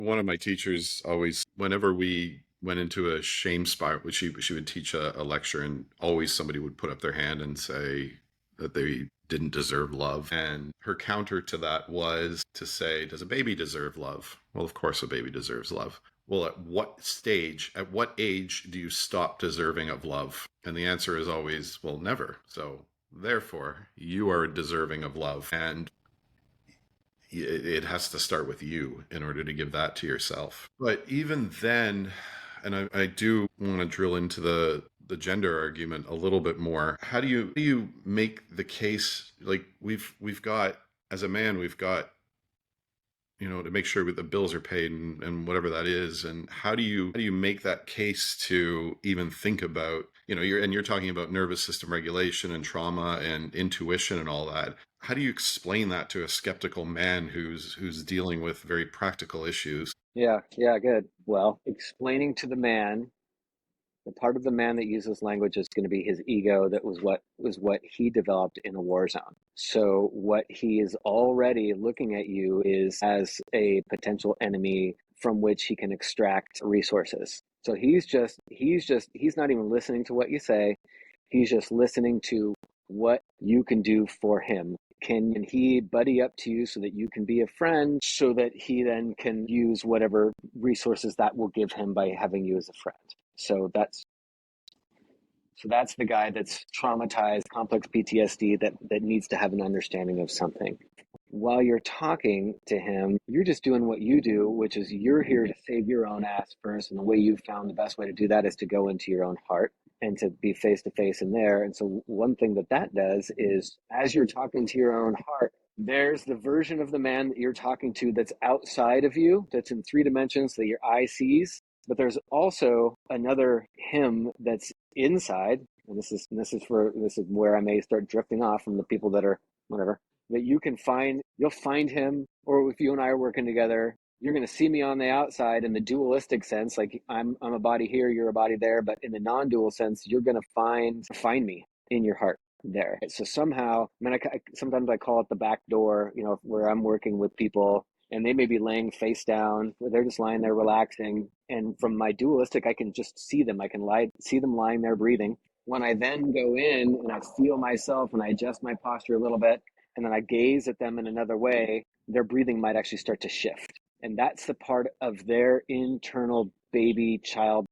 One of my teachers always, whenever we went into a shame spiral, she would teach a lecture, and always somebody would put up their hand and say that they didn't deserve love. And her counter to that was to say, does a baby deserve love? Well, of course, a baby deserves love. Well, at what stage, at what age do you stop deserving of love? And the answer is always, well, never. So therefore, you are deserving of love. And it has to start with you in order to give that to yourself. But even then, and I do want to drill into the gender argument a little bit more. How do you make the case? Like we've got, as a man, we've got, to make sure that the bills are paid, and whatever that is. And how do you make that case to even think about, you're talking about nervous system regulation and trauma and intuition and all that. How do you explain that to a skeptical man who's dealing with very practical issues? Yeah, yeah, good. Well, explaining to the man, the part of the man that uses language is going to be his ego. That was what he developed in a war zone. So what he is already looking at you is as a potential enemy from which he can extract resources. So he's not even listening to what you say. He's just listening to what you can do for him. Can he buddy up to you so that you can be a friend, so that he then can use whatever resources that will give him by having you as a friend? So that's the guy that's traumatized, complex PTSD, that needs to have an understanding of something. While you're talking to him, you're just doing what you do, which is you're here to save your own ass first. And the way you've found the best way to do that is to go into your own heart and to be face to face in there. And so one thing that does is, as you're talking to your own heart, there's the version of the man that you're talking to that's outside of you, that's in three dimensions that your eye sees. But there's also another him that's inside, and this is where I may start drifting off from the people that are whatever, that you'll find him, or if you and I are working together, you're going to see me on the outside in the dualistic sense, like I'm a body here, you're a body there. But in the non-dual sense, you're going to find me in your heart there. So somehow, I mean, sometimes I call it the back door, where I'm working with people and they may be laying face down, where they're just lying there relaxing. And from my dualistic, I can just see them. I can see them lying there breathing. When I then go in and I feel myself and I adjust my posture a little bit, and then I gaze at them in another way, their breathing might actually start to shift. And that's the part of their internal baby child